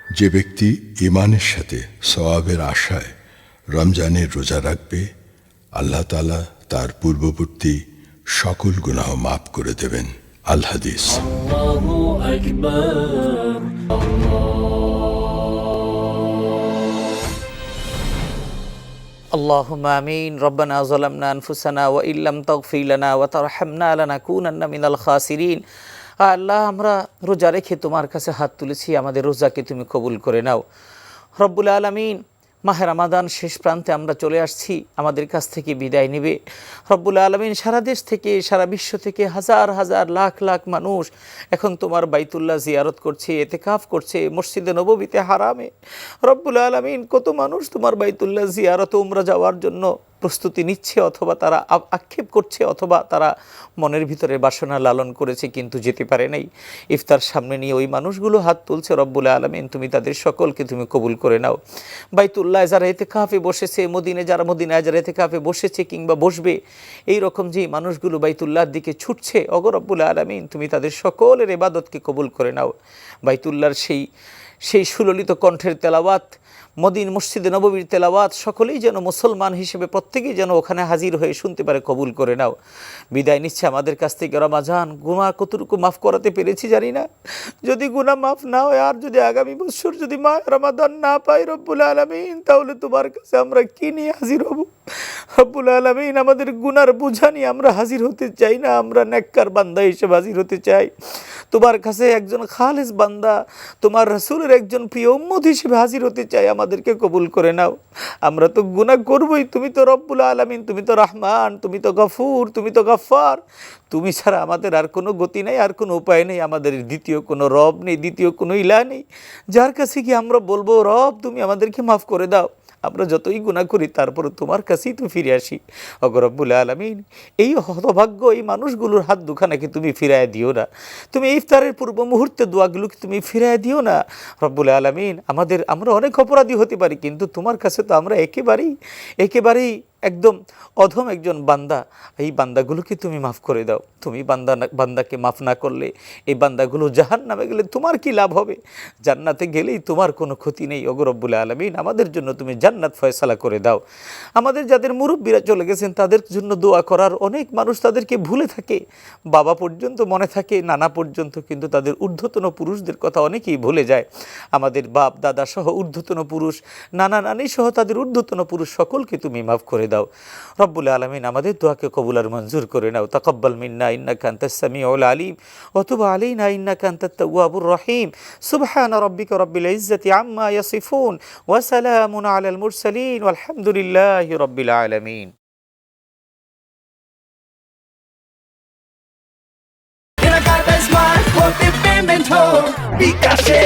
যে ব্যক্তি ঈমানের সাথে সওয়াবের আশায় রমজানের রোজা রাখবে, আল্লাহ তাআলা তার পূর্ববর্তী সকল গুনাহ মাফ করে দেবেন। আল হাদিস। আল্লাহু আকবার। আল্লাহুম্মা আমিন। রব্বানা যালামনা আনফুসানা ওয়া ইল্লাম তাগফির লানা ওয়া তারহামনা লানাকুনান্না মিনাল খাসিরিন। আল্লাহ, আমরা রোজা রেখে তোমার কাছে হাত তুলেছি, আমাদের রোজাকে তুমি কবুল করে নাও। রব্বুল আলামিন, মাহে রমাদান শেষ প্রান্তে আমরা চলে আসছি, আমাদের কাছ থেকে বিদায় নেবে রব্বুল আলামিন। সারা দেশ থেকে, সারা বিশ্ব থেকে হাজার হাজার লাখ লাখ মানুষ এখন তোমার বাইতুল্লাহ জিয়ারত করছে, এতেকাফ করছে মসজিদে নববীতে হারামে। রব্বুল আলামিন, কত মানুষ তোমার বাইতুল্লাহ জিয়ারত উমরা যাওয়ার জন্য প্রস্তুতি নিচ্ছে, অথবা তারা আক্ষেপ করছে, অথবা তারা মনের ভিতরে বাসনা লালন করেছে কিন্তু যেতে পারে নাই। ইফতার সামনে নিয়ে ওই মানুষগুলো হাত তুলছে। রব্বুল আলামিন, তুমি তাদের সকলকে তুমি কবুল করে নাও। বাইতুল্লাহ যারা এতেকাফে বসেছে, মদিনায় যারা এতেকাফে বসেছে কিংবা বসবে, এই রকম যে মানুষগুলো বাইতুল্লাহর দিকে ছুটছে, ওগো রব্বুল আলামিন, তুমি তাদের সকলের ইবাদতকে কবুল করে নাও। বাইতুল্লাহর সেই সুললিত কণ্ঠের তেলাওয়াত, মসজিদে নববীর তেলাওয়াত সকলেই যেন মুসলমান হিসেবে প্রত্যেকেই যেন ওখানে হাজির হয়ে শুনতে পারে, কবুল করে নাও। বিদায় নিচ্ছে আমাদের কাছ থেকে রমাজান। গুনাহ কতটুকু মাফ করাতে পেরেছি জানি না। যদি গুনাহ মাফ না হয়, আর যদি আগামী বছর যদি রমাদান না পাই রব্বুল আলামিন, তাহলে তোমার কাছে আমরা কি নিয়ে হাজির হব? রব্বুল আলামিন, আমাদের গুনার বোঝা নিয়ে আমরা হাজির হতে চাই না, আমরা নেককার বান্দা হিসেবে হাজির হতে চাই। তোমার কাছে একজন খালেস বান্দা, তোমার রাসূলের একজন প্রিয় উম্মত হিসেবে হাজির হতে চাই, আমাদেরকে কবুল করে নাও। আমরা তো গুনাহ করবই, তুমি তো রব্বুল আলামিন, তুমি তো রহমান, তুমি তো গফুর, তুমি তো গফফার। তুমি ছাড়া আমাদের আর কোনো গতি নেই, আর কোনো উপায় নেই, আমাদের দ্বিতীয় কোনো রব নেই, দ্বিতীয় কোনো ইলাহ নেই যার কাছে কি আমরা বলবো রব তুমি আমাদেরকে মাফ করে দাও। আমরা যতই গুনাহ করি তারপরে তোমার কাছেই তো ফিরে আসি। ওগো রব্বুল আলামিন, এই হতভাগ্য এই মানুষগুলোর হাত দুখানাকে তুমি ফিরায় দিও না। তুমি ইফতারের পূর্ব মুহূর্তে দোয়াগুলোকে তুমি ফিরায় দিও না রব্বুল আলামিন। আমরা অনেক অপরাধী হতে পারি, কিন্তু তোমার কাছে তো আমরা একেবারেই একদম অধম একজন বান্দা। এই বান্দাগুলোকে তুমি মাফ করে দাও। তুমি বান্দাকে মাফ না করলে এই বান্দাগুলো জাহান্নামে গেলে তোমার কি লাভ হবে? জান্নাতে গেলেই তোমার কোনো ক্ষতি নেই। ওগো রব্বুল আলামিন, আমাদের জন্য তুমি জান্নাত ফয়সালা করে দাও। আমাদের যাদের মুরব্বীরা চলে গেছেন তাদের জন্য দোয়া করার অনেক মানুষ তাদেরকে ভুলে থাকে। বাবা পর্যন্ত মনে থাকে, নানা পর্যন্ত, কিন্তু তাদের ঊর্ধ্বতন পুরুষদের কথা অনেকেই ভুলে যায়। আমাদের বাপ দাদা সহ ঊর্ধ্বতন পুরুষ, নানা নানি সহ তাদের ঊর্ধ্বতন পুরুষ সকলকে তুমি মাফ করে দাও রব্বুল আলামিন। আমাদের দোয়াকে কবুল আর মঞ্জুর করে নাও। তাকাব্বাল মিন্না ইন্নাকা আনতাস সামিউল আলিম ওয়া তুব আলাইনা ইন্নাকা আনতাত তাওয়াবুর রহিম। সুবহানা রাব্বিকা রাব্বিল ইজ্জাতি আম্মা ইয়াসিফুন ওয়া সালামুন আলাল মুরসালিন ওয়ালহামদুলিল্লাহি রাব্বিল আলামিন। কেনাকাটা স্মার্ট হতে পেমেন্ট হোক বিকাশে।